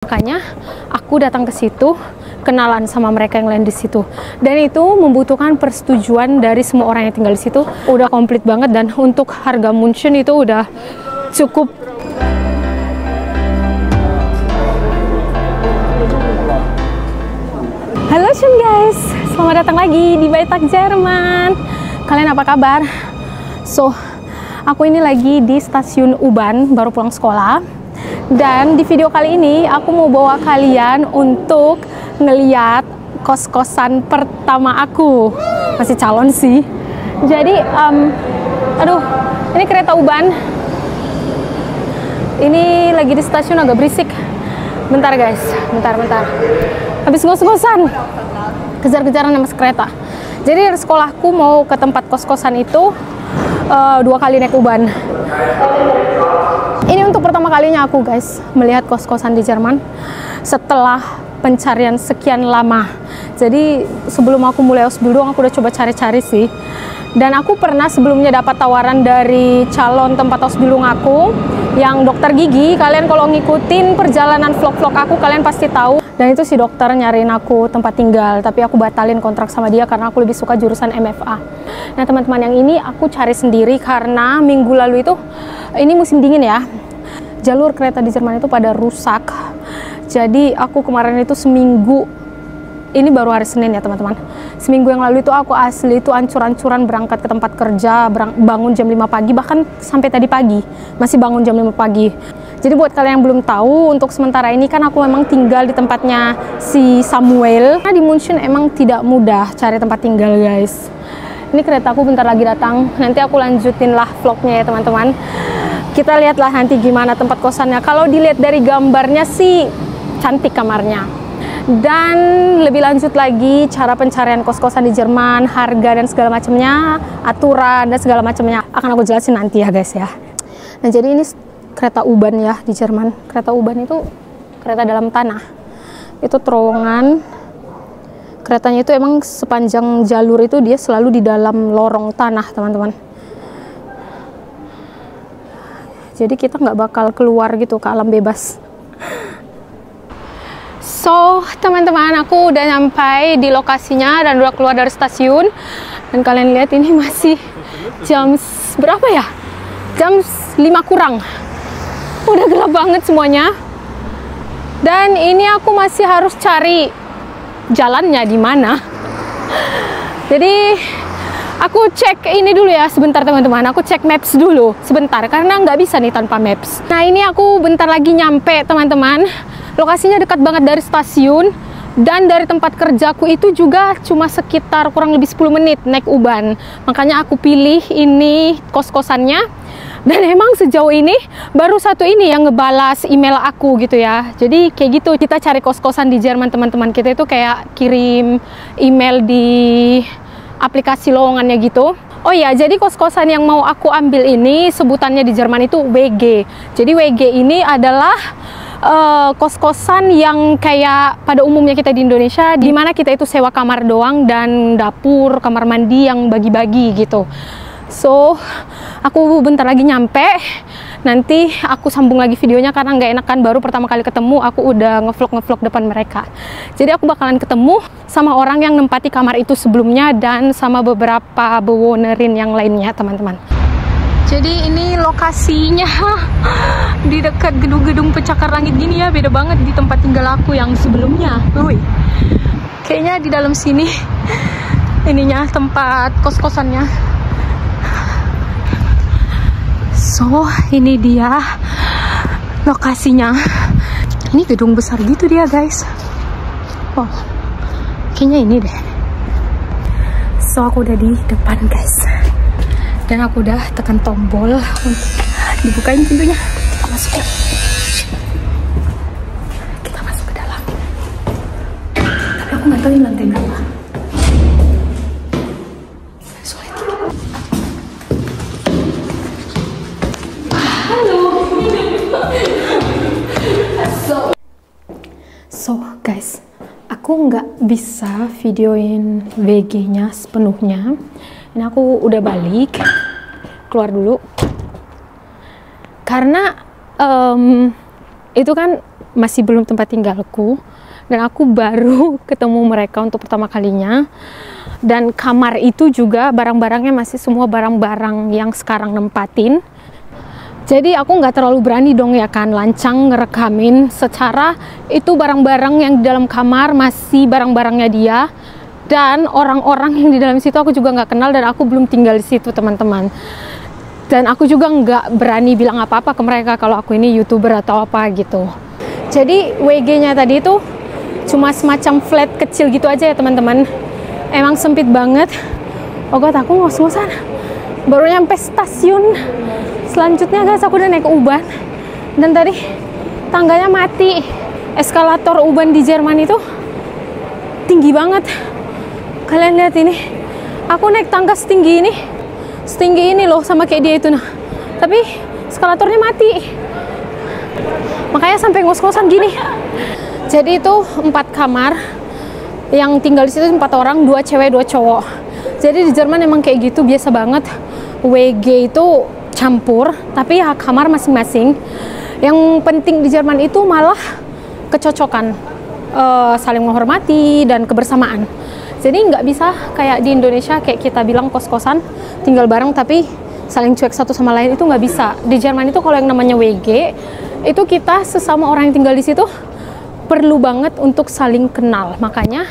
Makanya aku datang ke situ, kenalan sama mereka yang lain di situ. Dan itu membutuhkan persetujuan dari semua orang yang tinggal di situ. Udah komplit banget, dan untuk harga Munchen itu udah cukup. Halo Shun guys, selamat datang lagi di Beitak Jerman. Kalian apa kabar? So, aku ini lagi di stasiun U-Bahn, baru pulang sekolah. Dan di video kali ini aku mau bawa kalian untuk ngeliat kos-kosan pertama aku. Masih calon sih. Jadi, aduh, ini kereta U-Bahn. Ini lagi di stasiun, agak berisik. Bentar guys, bentar. Habis ngos-ngosan, kejar-kejaran sama kereta. Jadi dari sekolahku mau ke tempat kos-kosan itu 2 kali naik U-Bahn. Ini untuk pertama kalinya aku guys melihat kos-kosan di Jerman setelah pencarian sekian lama. Jadi sebelum aku mulai Ausbildung aku udah coba cari-cari sih. Dan aku pernah sebelumnya dapat tawaran dari calon tempat Ausbildung aku yang dokter gigi. Kalian kalau ngikutin perjalanan vlog-vlog aku kalian pasti tahu. Dan itu si dokter nyariin aku tempat tinggal, tapi aku batalin kontrak sama dia karena aku lebih suka jurusan MFA. Nah teman-teman, yang ini aku cari sendiri karena minggu lalu itu, ini musim dingin ya, jalur kereta di Jerman itu pada rusak. Jadi aku kemarin itu seminggu, ini baru hari Senin ya teman-teman, seminggu yang lalu itu aku asli itu ancur-ancuran berangkat ke tempat kerja, bangun jam 5 pagi, bahkan sampai tadi pagi masih bangun jam 5 pagi. Jadi buat kalian yang belum tahu, untuk sementara ini kan aku memang tinggal di tempatnya si Samuel. Nah di Munchen emang tidak mudah cari tempat tinggal guys. Ini keretaku bentar lagi datang, nanti aku lanjutin lah vlognya ya teman-teman. Kita lihatlah nanti gimana tempat kosannya. Kalau dilihat dari gambarnya sih cantik kamarnya. Dan lebih lanjut lagi cara pencarian kos-kosan di Jerman, harga dan segala macamnya, aturan dan segala macamnya akan aku jelasin nanti ya guys ya. Nah jadi ini kereta U-Bahn ya di Jerman. Kereta U-Bahn itu kereta dalam tanah. Itu terowongan. Keretanya itu emang sepanjang jalur itu dia selalu di dalam lorong tanah teman-teman. Jadi kita nggak bakal keluar gitu ke alam bebas. So teman-teman, aku udah nyampai di lokasinya dan udah keluar dari stasiun. Dan kalian lihat ini masih jam berapa ya? Jam 5 kurang. Udah gelap banget semuanya. Dan ini aku masih harus cari jalannya di mana. Jadi aku cek ini dulu ya sebentar teman-teman. Aku cek maps dulu sebentar karena nggak bisa nih tanpa maps. Nah ini aku bentar lagi nyampe teman-teman. Lokasinya dekat banget dari stasiun. Dan dari tempat kerjaku itu juga cuma sekitar kurang lebih 10 menit naik U-Bahn. Makanya aku pilih ini kos-kosannya. Dan emang sejauh ini baru satu ini yang ngebalas email aku gitu ya. Jadi kayak gitu kita cari kos-kosan di Jerman teman-teman. Kita itu kayak kirim email di aplikasi lowongannya gitu. Oh ya, jadi kos-kosan yang mau aku ambil ini sebutannya di Jerman itu WG. Jadi WG ini adalah kos-kosan yang kayak pada umumnya kita di Indonesia, di mana kita itu sewa kamar doang dan dapur, kamar mandi yang bagi-bagi gitu. So, aku bentar lagi nyampe. Nanti aku sambung lagi videonya karena nggak enak kan, baru pertama kali ketemu aku udah ngevlog depan mereka. Jadi aku bakalan ketemu sama orang yang nempati kamar itu sebelumnya dan sama beberapa bewonerin yang lainnya teman-teman. Jadi ini lokasinya di dekat gedung-gedung pencakar langit gini ya, beda banget di tempat tinggal aku yang sebelumnya. Wih, kayaknya di dalam sini ininya tempat kos-kosannya. So, ini dia lokasinya. Ini gedung besar gitu dia, guys. Oh, kayaknya ini deh. So, aku udah di depan, guys. Dan aku udah tekan tombol untuk dibukain pintunya. Kita masuk ya. Kita masuk ke dalam. Tapi aku nggak tahu ini lantai berapa. So guys, aku nggak bisa videoin WG-nya sepenuhnya. Ini aku udah balik, keluar dulu. Karena itu kan masih belum tempat tinggalku, dan aku baru ketemu mereka untuk pertama kalinya. Dan kamar itu juga barang-barangnya masih semua barang-barang yang sekarang nempatin. Jadi aku nggak terlalu berani dong ya kan lancang ngerekamin secara itu barang-barang yang di dalam kamar masih barang-barangnya dia, dan orang-orang yang di dalam situ aku juga nggak kenal dan aku belum tinggal di situ teman-teman. Dan aku juga nggak berani bilang apa-apa ke mereka kalau aku ini YouTuber atau apa gitu. Jadi WG-nya tadi itu cuma semacam flat kecil gitu aja ya teman-teman. Emang sempit banget. Oh god, aku ngos-ngosan. Baru nyampe stasiun. Selanjutnya guys, aku udah naik ke U-Bahn. Dan tadi tangganya mati. Eskalator U-Bahn di Jerman itu tinggi banget. Kalian lihat ini. Aku naik tangga setinggi ini loh, sama kayak dia itu nah. Tapi eskalatornya mati. Makanya sampai ngos-ngosan gini. Jadi itu 4 kamar. Yang tinggal di situ 4 orang, 2 cewek 2 cowok. Jadi di Jerman emang kayak gitu biasa banget. WG itu campur, tapi ya kamar masing-masing. Yang penting di Jerman itu malah kecocokan, saling menghormati dan kebersamaan. Jadi nggak bisa kayak di Indonesia kayak kita bilang kos-kosan tinggal bareng tapi saling cuek satu sama lain, itu nggak bisa. Di Jerman itu kalau yang namanya WG itu kita sesama orang yang tinggal di situ perlu banget untuk saling kenal. Makanya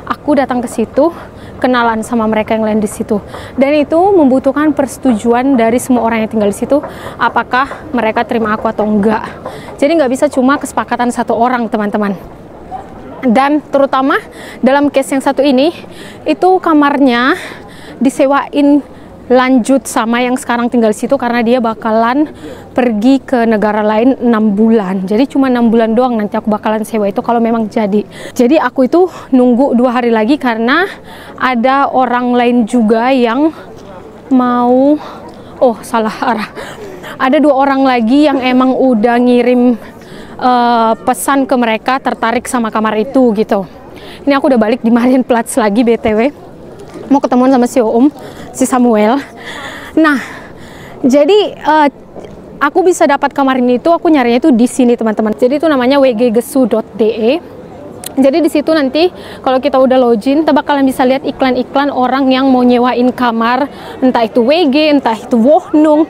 aku datang ke situ kenalan sama mereka yang lain di situ. Dan itu membutuhkan persetujuan dari semua orang yang tinggal di situ, apakah mereka terima aku atau enggak. Jadi nggak bisa cuma kesepakatan satu orang teman-teman. Dan terutama dalam case yang satu ini, itu kamarnya disewain lanjut sama yang sekarang tinggal di situ karena dia bakalan pergi ke negara lain 6 bulan. Jadi cuma 6 bulan doang nanti aku bakalan sewa itu kalau memang jadi. Jadi aku itu nunggu 2 hari lagi karena ada orang lain juga yang mau, oh salah arah. Ada 2 orang lagi yang emang udah ngirim pesan ke mereka tertarik sama kamar itu gitu. Ini aku udah balik di Marienplatz lagi BTW. Mau ketemuan sama si Samuel. Nah, jadi aku bisa dapat kamar ini itu aku nyarinya itu di sini teman-teman. Jadi itu namanya wggesu.de. Jadi di situ nanti kalau kita udah login, kita bakalan bisa lihat iklan-iklan orang yang mau nyewain kamar, entah itu WG, entah itu Wohnung.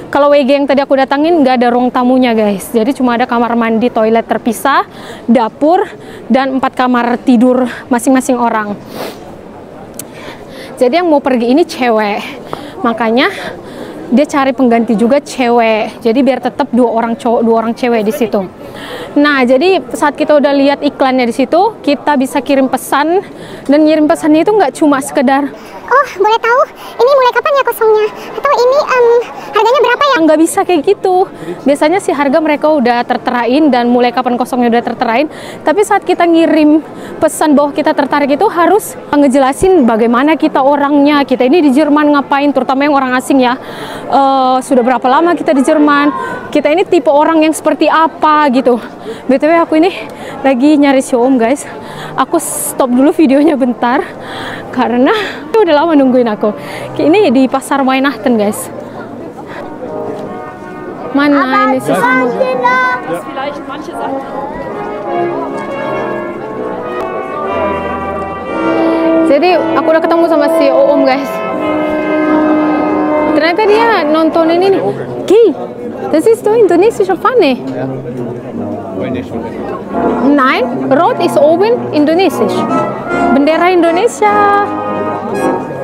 Kalau WG yang tadi aku datangin nggak ada ruang tamunya guys, jadi cuma ada kamar mandi, toilet terpisah, dapur, dan 4 kamar tidur masing-masing orang. Jadi yang mau pergi ini cewek, makanya dia cari pengganti juga cewek. Jadi biar tetap 2 orang cowok, 2 orang cewek di situ. Nah, jadi saat kita udah lihat iklannya di situ, kita bisa kirim pesan, dan ngirim pesannya itu nggak cuma sekedar, oh boleh tahu ini mulai kapan ya kosongnya, atau ini harganya berapa ya? Nggak bisa kayak gitu. Biasanya sih harga mereka udah terterain dan mulai kapan kosongnya udah terterain. Tapi saat kita ngirim pesan bahwa kita tertarik itu harus ngejelasin bagaimana kita orangnya, kita ini di Jerman ngapain, terutama yang orang asing ya. Sudah berapa lama kita di Jerman, kita ini tipe orang yang seperti apa gitu. BTW aku ini lagi nyari Xiaom guys. Aku stop dulu videonya bentar karena udah lama nungguin aku. Ini di pasar Weihnachten guys. Mana ini sih semua? Jadi aku udah ketemu sama si Om guys. Ternyata dia nontonin ini. Ki, das ist doch indonesische Pfanne. Nein, rot ist oben indonesisch. Bendera Indonesia.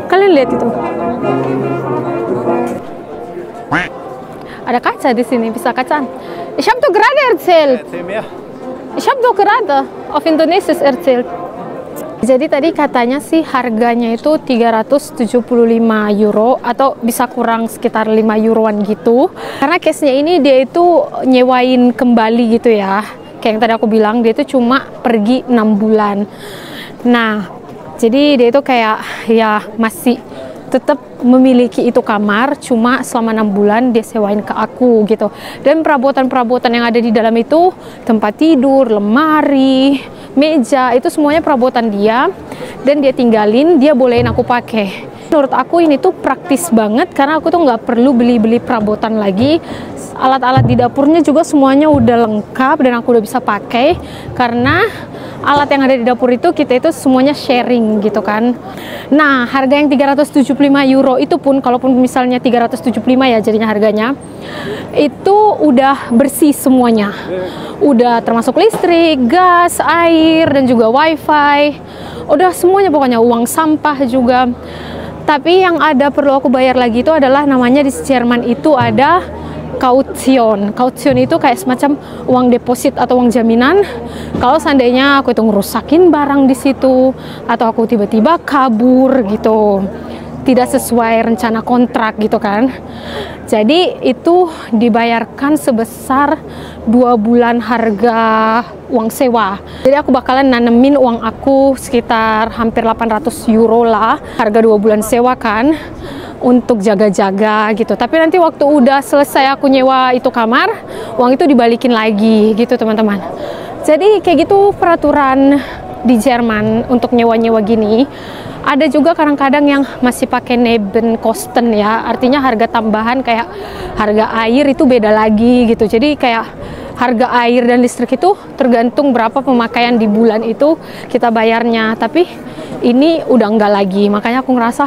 Kalian lihat itu. Ada kaca di sini, bisa kacaan. Ich habe doch gerade erzählt. Ich habe doch gerade auf Indonesisch erzählt. Jadi tadi katanya sih harganya itu 375 euro atau bisa kurang sekitar 5 euroan gitu. Karena case-nya ini dia itu nyewain kembali gitu ya. Kayak yang tadi aku bilang, dia itu cuma pergi 6 bulan. Nah, jadi dia itu kayak ya masih tetap memiliki itu kamar, cuma selama 6 bulan dia sewain ke aku gitu. Dan perabotan-perabotan yang ada di dalam itu, tempat tidur, lemari, meja, itu semuanya perabotan dia, dan dia tinggalin, dia bolehin aku pakai Menurut aku ini tuh praktis banget karena aku tuh nggak perlu beli-beli perabotan lagi. Alat-alat di dapurnya juga semuanya udah lengkap dan aku udah bisa pakai karena alat yang ada di dapur itu kita itu semuanya sharing gitu kan. Nah, harga yang 375 euro itu pun, kalaupun misalnya 375 ya jadinya harganya, itu udah bersih semuanya. Udah termasuk listrik, gas, air, dan juga wifi. Udah semuanya pokoknya, uang sampah juga. Tapi yang ada perlu aku bayar lagi itu adalah namanya di Jerman itu ada kaution. Kaution itu kayak semacam uang deposit atau uang jaminan. Kalau seandainya aku itu ngerusakin barang di situ atau aku tiba-tiba kabur gitu, tidak sesuai rencana kontrak gitu kan. Jadi itu dibayarkan sebesar 2 bulan harga uang sewa. Jadi aku bakalan nanemin uang aku sekitar hampir 800 euro lah, harga 2 bulan sewa kan, untuk jaga-jaga gitu. Tapi nanti waktu udah selesai aku nyewa itu kamar, uang itu dibalikin lagi gitu teman-teman. Jadi kayak gitu peraturan di Jerman untuk nyewa-nyewa gini. Ada juga kadang-kadang yang masih pakai Nebenkosten ya, artinya harga tambahan kayak harga air itu beda lagi gitu. Jadi kayak harga air dan listrik itu tergantung berapa pemakaian di bulan itu kita bayarnya. Tapi ini udah enggak lagi, makanya aku ngerasa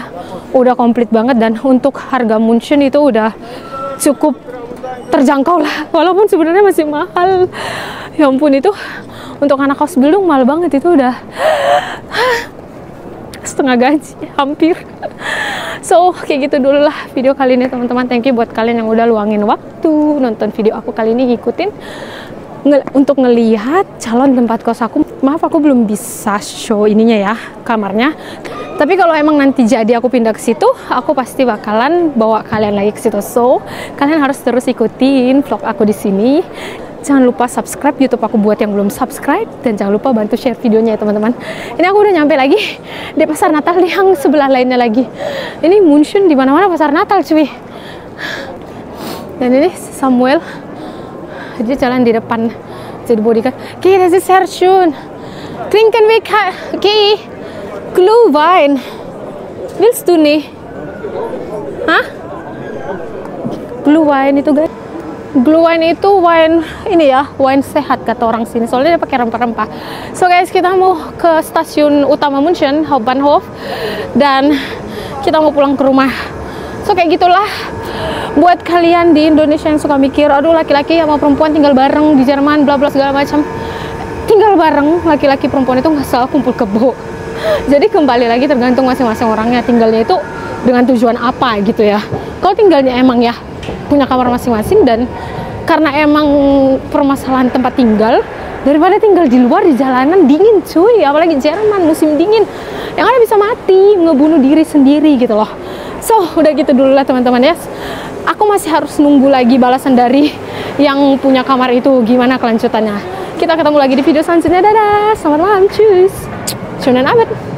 udah komplit banget dan untuk harga München itu udah cukup terjangkau lah, walaupun sebenarnya masih mahal. Ya ampun, itu untuk anak kos Bildung mahal banget, itu udah setengah gaji hampir. So kayak gitu dulu lah video kali ini teman-teman. Thank you buat kalian yang udah luangin waktu nonton video aku kali ini, ngikutin untuk ngelihat calon tempat kos aku. Maaf aku belum bisa show ininya ya, kamarnya. Tapi kalau emang nanti jadi aku pindah ke situ, aku pasti bakalan bawa kalian lagi ke situ. So kalian harus terus ikutin vlog aku di sini. Jangan lupa subscribe YouTube aku buat yang belum subscribe, dan jangan lupa bantu share videonya ya teman-teman. Ini aku udah nyampe lagi di pasar Natal yang sebelah lainnya lagi. Ini München di mana-mana pasar Natal cuy. Dan ini Samuel, dia jalan di depan jadi bodyguard. Okay, das ist sehr schön. Trinken wir Glühwein. Willst du nicht? Hah? Glühwein itu guys. Glühwein itu wine ini ya, wine sehat kata orang sini, soalnya dia pakai rempah-rempah. So guys, kita mau ke stasiun utama München, Hauptbahnhof, dan kita mau pulang ke rumah. So kayak gitulah buat kalian di Indonesia yang suka mikir, aduh laki-laki sama perempuan tinggal bareng di Jerman, bla bla segala macam. Tinggal bareng laki-laki perempuan itu nggak salah kumpul kebo. Jadi kembali lagi tergantung masing-masing orangnya tinggalnya itu dengan tujuan apa gitu ya. Kalau tinggalnya emang ya punya kamar masing-masing, dan karena emang permasalahan tempat tinggal, daripada tinggal di luar di jalanan dingin cuy, apalagi Jerman musim dingin, yang ada bisa mati, ngebunuh diri sendiri gitu loh. So udah gitu dulu lah teman-teman ya, aku masih harus nunggu lagi balasan dari yang punya kamar itu gimana kelanjutannya. Kita ketemu lagi di video selanjutnya, dadah, selamat malam, cus, schönen Abend.